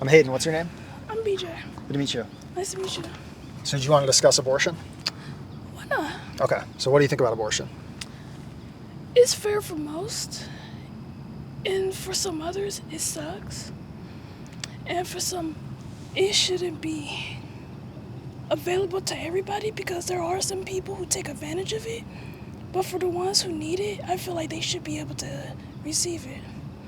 I'm Hayden. What's your name? I'm BJ. Good to meet you. Nice to meet you. So, do you want to discuss abortion? Why not? Okay. So, what do you think about abortion? It's fair for most, and for some others, it sucks. And for some, it shouldn't be available to everybody because there are some people who take advantage of it. But for the ones who need it, I feel like they should be able to receive it.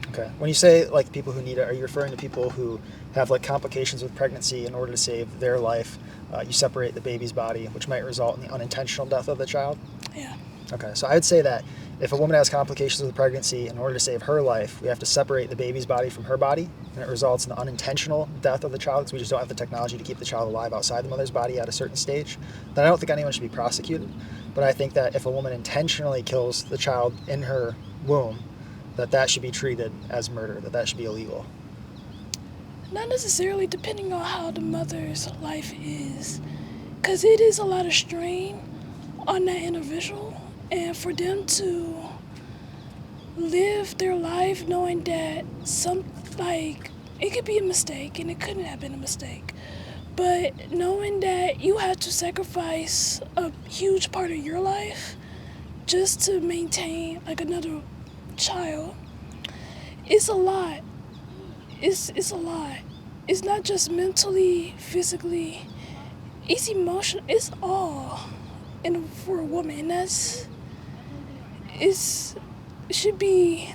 Okay. When you say like people who need it, are you referring to people who have like complications with pregnancy in order to save their life? You separate the baby's body, which might result in the unintentional death of the child? Yeah. Okay. So, I would say that if a woman has complications with pregnancy, in order to save her life, we have to separate the baby's body from her body, and it results in the unintentional death of the child because we just don't have the technology to keep the child alive outside the mother's body at a certain stage. Then I don't think anyone should be prosecuted. But I think that if a woman intentionally kills the child in her womb, that should be treated as murder, that should be illegal. Not necessarily, depending on how the mother's life is. Because it is a lot of strain on that individual. And for them to live their life knowing that it could be a mistake and it couldn't have been a mistake. But knowing that you have to sacrifice a huge part of your life just to maintain like another child, it's a lot. It's a lot. It's not just mentally, physically, it's emotional. It's all for a woman. And it should be,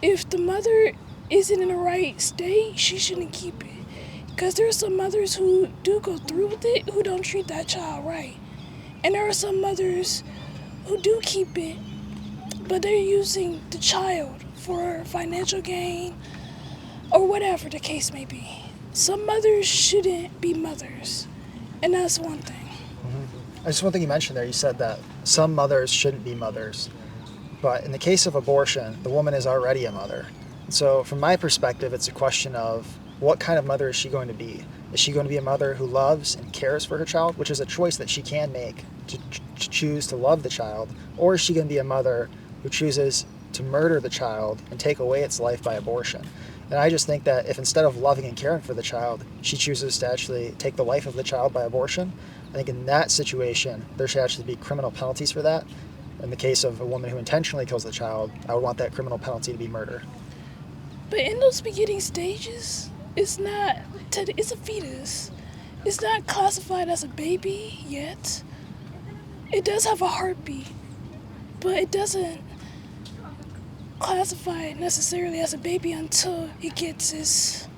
if the mother isn't in the right state, she shouldn't keep it. Because there are some mothers who do go through with it who don't treat that child right. And there are some mothers who do keep it, but they're using the child for financial gain or whatever the case may be. Some mothers shouldn't be mothers, and that's one thing. Mm-hmm. Just one thing you mentioned there, you said that some mothers shouldn't be mothers. But in the case of abortion, the woman is already a mother. So from my perspective, it's a question of what kind of mother is she going to be? Is she going to be a mother who loves and cares for her child, which is a choice that she can make to choose to love the child? Or is she going to be a mother who chooses to murder the child and take away its life by abortion? And I just think that if instead of loving and caring for the child, she chooses to actually take the life of the child by abortion, I think in that situation, there should actually be criminal penalties for that. In the case of a woman who intentionally kills the child, I would want that criminal penalty to be murder. But in those beginning stages, it's a fetus. It's not classified as a baby yet. It does have a heartbeat, but it doesn't classify it necessarily as a baby until it gets its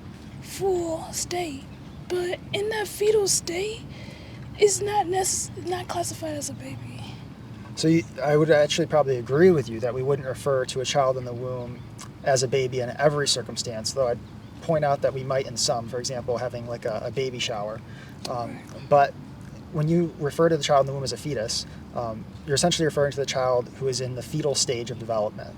full state. But in that fetal state, it's not classified as a baby. So I would actually probably agree with you that we wouldn't refer to a child in the womb as a baby in every circumstance, though I'd point out that we might in some, for example, having like a baby shower. But when you refer to the child in the womb as a fetus, you're essentially referring to the child who is in the fetal stage of development.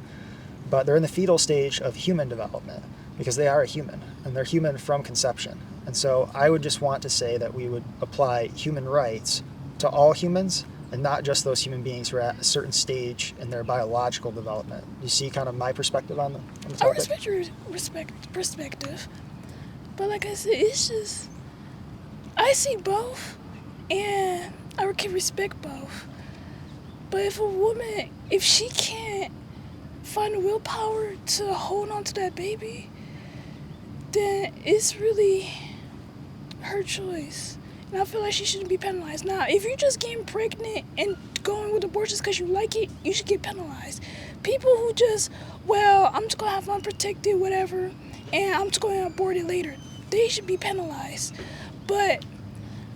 But they're in the fetal stage of human development because they are a human, and they're human from conception. And so I would just want to say that we would apply human rights to all humans and not just those human beings who are at a certain stage in their biological development. You see kind of my perspective on the topic? I respect your perspective, but like I said, it's just, I see both, and I can respect both. But if a woman, if she can't find the willpower to hold on to that baby, then it's really her choice. And I feel like she shouldn't be penalized. Now, if you're just getting pregnant and going with abortions because you like it, you should get penalized. People who just, I'm just going to have unprotected whatever, and I'm just going to abort it later, they should be penalized. But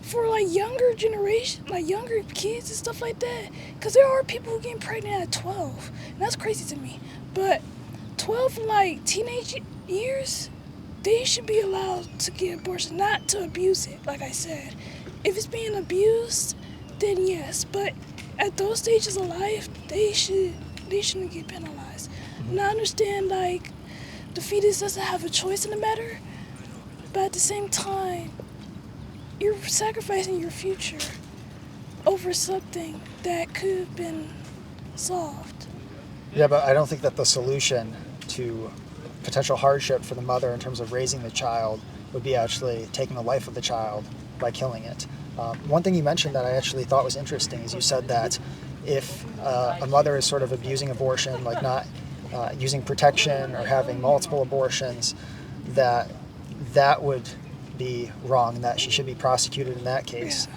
for like younger generation, like younger kids and stuff like that, because there are people who get pregnant at 12, and that's crazy to me. But 12, like teenage years, they should be allowed to get abortion, not to abuse it, like I said. If it's being abused, then yes. But at those stages of life, they shouldn't get penalized. And I understand, like, the fetus doesn't have a choice in the matter, but at the same time, you're sacrificing your future over something that could have been solved. Yeah, but I don't think that the solution to potential hardship for the mother in terms of raising the child would be actually taking the life of the child by killing it. One thing you mentioned that I actually thought was interesting is you said that if a mother is sort of abusing abortion, like not using protection or having multiple abortions, that would be wrong and that she should be prosecuted in that case.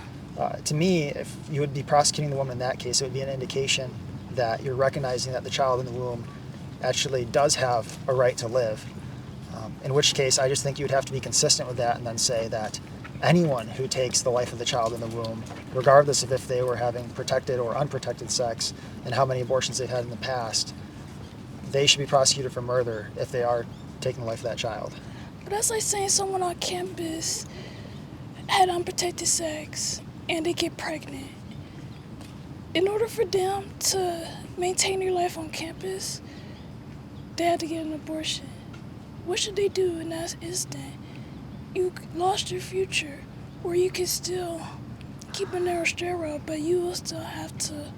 To me, if you would be prosecuting the woman in that case, it would be an indication that you're recognizing that the child in the womb actually does have a right to live. In which case, I just think you would have to be consistent with that and then say that anyone who takes the life of the child in the womb, regardless of if they were having protected or unprotected sex and how many abortions they've had in the past, they should be prosecuted for murder if they are taking the life of that child. But that's like saying someone on campus had unprotected sex and they get pregnant. In order for them to maintain their life on campus, they had to get an abortion. What should they do in that instant? You lost your future, or you can still keep a narrow steroid, but you will still have to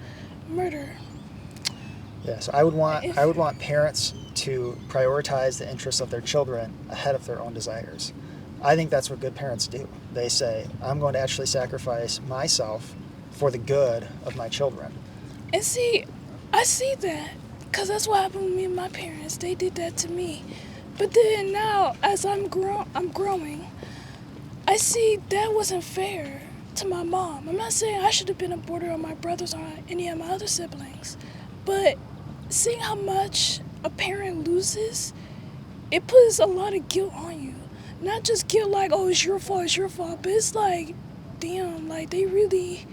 murder. Yes, I would want parents to prioritize the interests of their children ahead of their own desires. I think that's what good parents do. They say, I'm going to actually sacrifice myself for the good of my children. And see, I see that, because that's what happened with me and my parents. They did that to me. But then now, as I'm growing, I see that wasn't fair to my mom. I'm not saying I should have been aborted on my brothers or any of my other siblings, but seeing how much a parent loses, it puts a lot of guilt on you. Not just guilt like, oh, it's your fault, but it's like, damn, like they really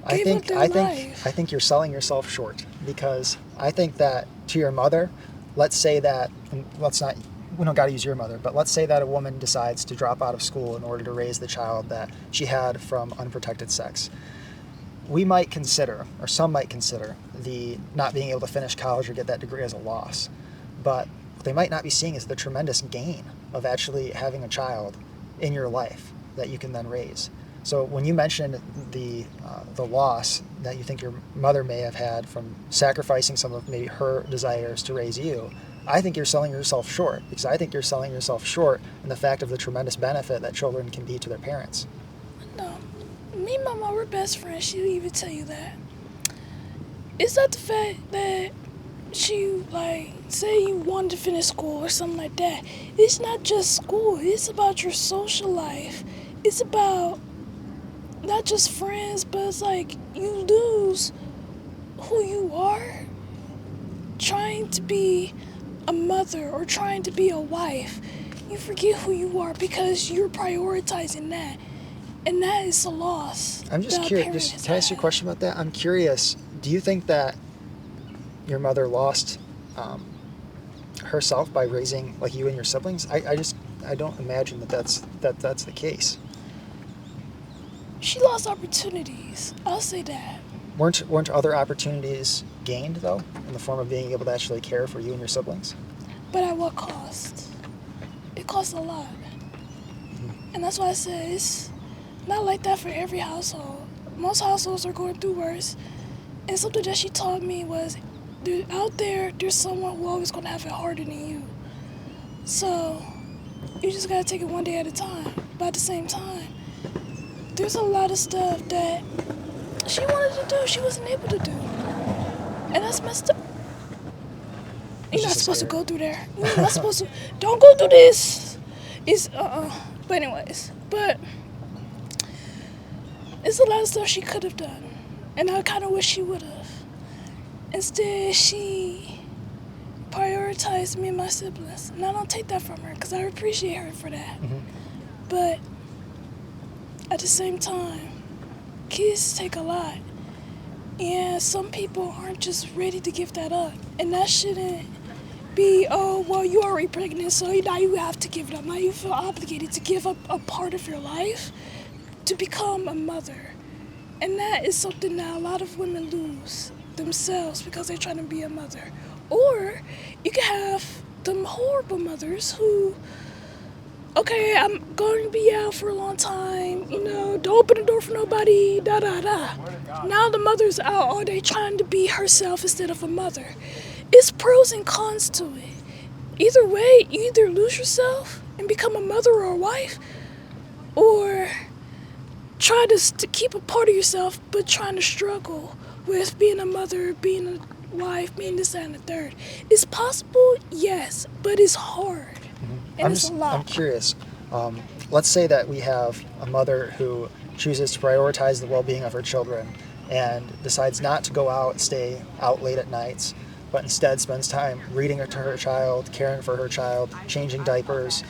gave up their life. I think you're selling yourself short, because I think that to your mother, let's say that, we don't got to use your mother, but let's say that a woman decides to drop out of school in order to raise the child that she had from unprotected sex. We might consider, or some might consider, the not being able to finish college or get that degree as a loss. But what they might not be seeing is the tremendous gain of actually having a child in your life that you can then raise. So when you mentioned the loss that you think your mother may have had from sacrificing some of maybe her desires to raise you, I think you're selling yourself short, because I think you're selling yourself short in the fact of the tremendous benefit that children can be to their parents. No, me and my mom were best friends. She'll even tell you that. It's not the fact that she, like, say you wanted to finish school or something like that. It's not just school. It's about your social life. It's about not just friends, but it's like you lose who you are trying to be a mother or trying to be a wife. You forget who you are because you're prioritizing that, and that is a loss. I'm just curious. Can I ask you a question about that? I'm curious. Do you think that your mother lost herself by raising like you and your siblings? I don't imagine that's the case. She lost opportunities. I'll say that. Weren't other opportunities gained though, in the form of being able to actually care for you and your siblings? But at what cost? It costs a lot. And that's why I said it's not like that for every household. Most households are going through worse. And something that she taught me was, out there's someone who always going to have it harder than you. So you just got to take it one day at a time. But at the same time, there's a lot of stuff that she wanted to do, she wasn't able to do. And that's messed up. You're not supposed to go through there. You're not supposed to. Don't go through this. It's, But anyways, it's a lot of stuff she could have done. And I kind of wish she would have. Instead, she prioritized me and my siblings. And I don't take that from her because I appreciate her for that. Mm-hmm. But at the same time, kids take a lot. And some people aren't just ready to give that up. And that shouldn't be, oh, well, you're already pregnant, so now you have to give it up. Now you feel obligated to give up a part of your life to become a mother. And that is something that a lot of women lose themselves because they're trying to be a mother. Or you can have them horrible mothers who, okay, I'm going to be out for a long time, don't open the door for nobody, da-da-da. Now the mother's out, or they trying to be herself instead of a mother. It's pros and cons to it. either way, you either lose yourself and become a mother or a wife, or try to keep a part of yourself, but trying to struggle with being a mother, being a wife, being this, that, and the third. It's possible, yes, but it's hard. And it's a lot. I'm curious. Let's say that we have a mother who chooses to prioritize the well-being of her children and decides not to go out and stay out late at nights, but instead spends time reading to her child, caring for her child, changing diapers,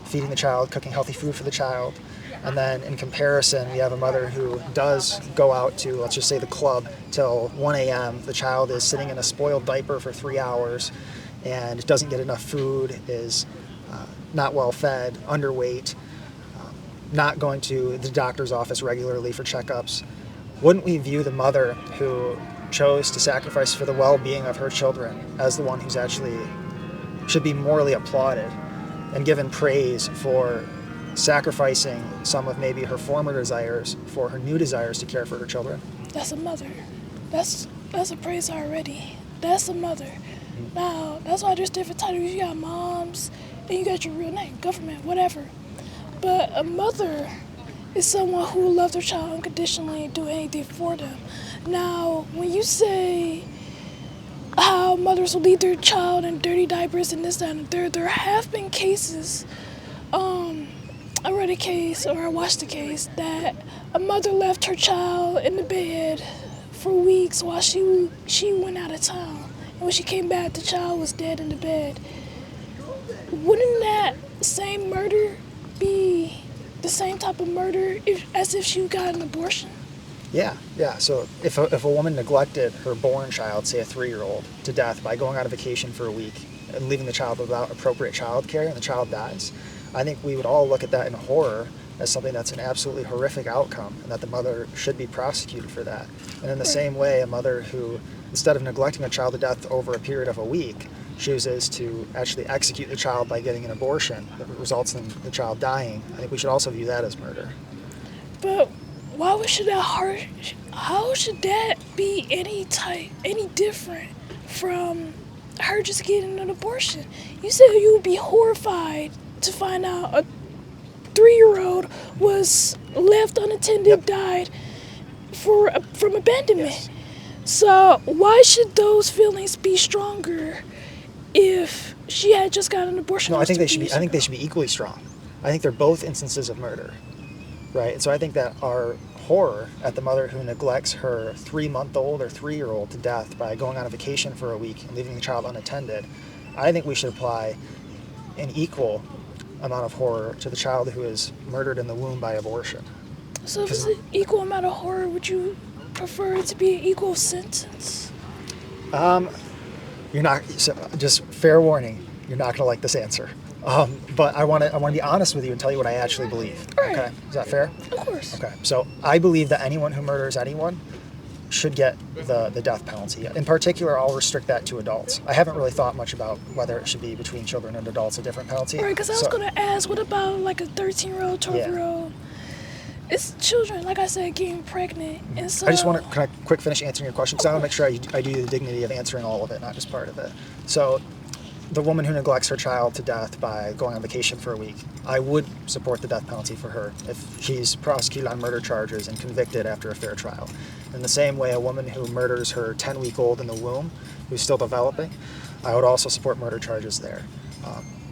feeding the child, cooking healthy food for the child. And then in comparison, we have a mother who does go out to, let's just say, the club till 1 a.m. The child is sitting in a spoiled diaper for 3 hours and doesn't get enough food, is not well fed, underweight, not going to the doctor's office regularly for checkups. Wouldn't we view the mother who chose to sacrifice for the well-being of her children as the one who's actually should be morally applauded and given praise for sacrificing some of maybe her former desires for her new desires to care for her children? That's a mother. That's a praise already. That's a mother. Now, that's why there's different titles. You got moms, and you got your real name, government, whatever. But a mother is someone who will love their child unconditionally and do anything for them. Now, when you say how mothers will leave their child in dirty diapers and this, that, and the third, there have been cases. I read a case, or I watched a case, that a mother left her child in the bed for weeks while she went out of town. And when she came back, the child was dead in the bed. Wouldn't that same murder be the same type of murder as if she got an abortion? Yeah. So if a woman neglected her born child, say a 3-year-old, to death by going on a vacation for a week and leaving the child without appropriate child care, and the child dies, I think we would all look at that in horror as something that's an absolutely horrific outcome, and that the mother should be prosecuted for that. And in the same way, a mother who, instead of neglecting a child to death over a period of a week, chooses to actually execute the child by getting an abortion that results in the child dying, I think we should also view that as murder. But how should that be any different from her just getting an abortion? You said you would be horrified to find out a 3-year-old was left unattended, died from abandonment. Yes. So why should those feelings be stronger if she had just got an abortion? No, I think they should be equally strong. I think they're both instances of murder, right? And so I think that our horror at the mother who neglects her 3-month-old or 3-year-old to death by going on a vacation for a week and leaving the child unattended, I think we should apply an equal amount of horror to the child who is murdered in the womb by abortion. So if it's an equal amount of horror, would you prefer it to be an equal sentence? You're not. So just fair warning. You're not going to like this answer. But I want to be honest with you and tell you what I actually believe. All right. Okay, is that fair? Of course. Okay, so I believe that anyone who murders anyone should get the death penalty. In particular, I'll restrict that to adults. I haven't really thought much about whether it should be between children and adults a different penalty. Right, because I was going to ask, what about like a 13-year-old, 12-year-old? It's children, like I said, getting pregnant, and so... I just want to, can I quick finish answering your question? Because I want to make sure I do the dignity of answering all of it, not just part of it. So, the woman who neglects her child to death by going on vacation for a week, I would support the death penalty for her if she's prosecuted on murder charges and convicted after a fair trial. In the same way, a woman who murders her 10-week-old in the womb, who's still developing, I would also support murder charges there.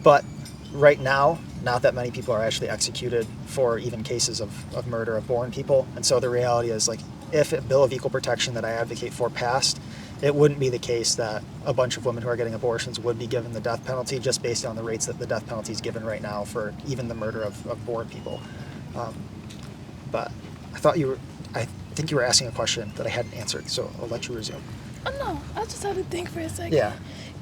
But right now, not that many people are actually executed for even cases of murder of born people. And so the reality is, like, if a bill of equal protection that I advocate for passed, it wouldn't be the case that a bunch of women who are getting abortions would be given the death penalty just based on the rates that the death penalty is given right now for even the murder of born people. But I think you were asking a question that I hadn't answered, so I'll let you resume. Oh, no, I just had to think for a second. Yeah.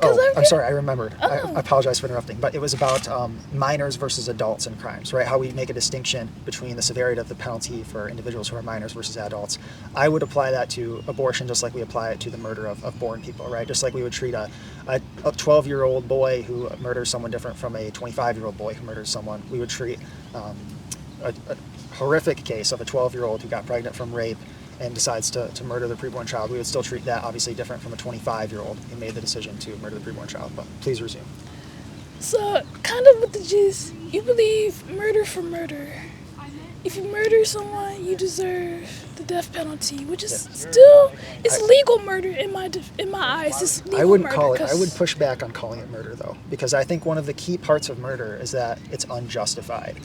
I'm sorry, I remembered. I apologize for interrupting, but it was about minors versus adults in crimes, right? How we make a distinction between the severity of the penalty for individuals who are minors versus adults. I would apply that to abortion just like we apply it to the murder of born people, right? Just like we would treat a 12-year-old boy who murders someone different from a 25-year-old boy who murders someone. We would treat a horrific case of a 12-year-old who got pregnant from rape and decides to murder the preborn child. We would still treat that obviously different from a 25-year-old who made the decision to murder the preborn child. But please resume. So, kind of with the gist, you believe murder for murder. If you murder someone, you deserve the death penalty, which is still it's legal murder in my eyes. It's legal I wouldn't murder call it. I 'cause- would push back on calling it murder, though, because I think one of the key parts of murder is that it's unjustified.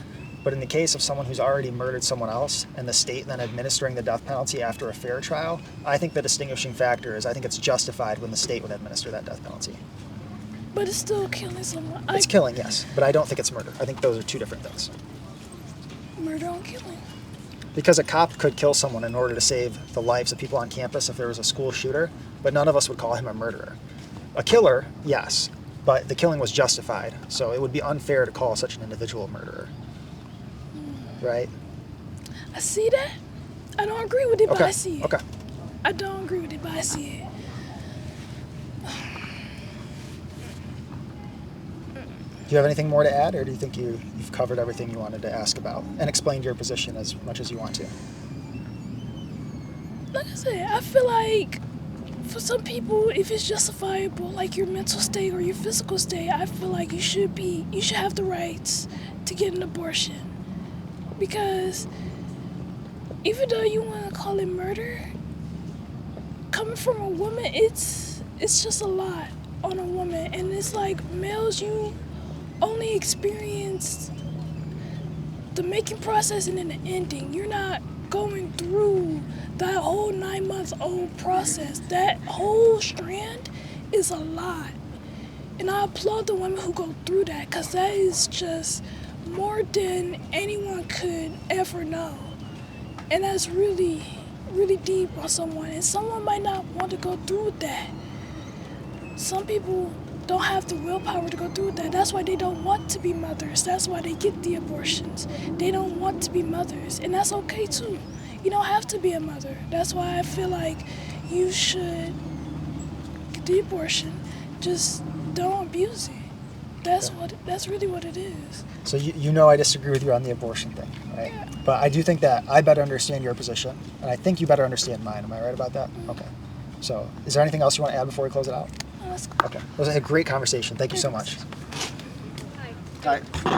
But in the case of someone who's already murdered someone else and the state then administering the death penalty after a fair trial, I think the distinguishing factor is I think it's justified when the state would administer that death penalty. But it's still killing someone. It's killing, yes, but I don't think it's murder. I think those are two different things. Murder on killing. Because a cop could kill someone in order to save the lives of people on campus if there was a school shooter, but none of us would call him a murderer. A killer, yes, but the killing was justified, so it would be unfair to call such an individual a murderer. Right? I see that. I don't agree with it, but I Okay. see it. Okay. I don't agree with it, but I see it. Do you have anything more to add, or do you think you've covered everything you wanted to ask about and explained your position as much as you want to? Like I said, I feel like for some people, if it's justifiable, like your mental state or your physical state, I feel like you should have the rights to get an abortion. Because even though you want to call it murder, coming from a woman, it's just a lot on a woman. And it's like males, you only experience the making process and then the ending. You're not going through that whole 9-month-old process. That whole strand is a lot. And I applaud the women who go through that, because that is just more than anyone could ever know. And that's really, really deep on someone. And someone might not want to go through with that. Some people don't have the willpower to go through with that. That's why they don't want to be mothers. That's why they get the abortions. They don't want to be mothers. And that's okay too. You don't have to be a mother. That's why I feel like you should get the abortion. Just don't abuse it. That's really what it is. So you know I disagree with you on the abortion thing, right? Yeah. But I do think that I better understand your position, and I think you better understand mine. Am I right about that? Okay. So is there anything else you want to add before we close it out? Oh, that's cool. Okay. It was a great conversation. Thank you so much. Hi.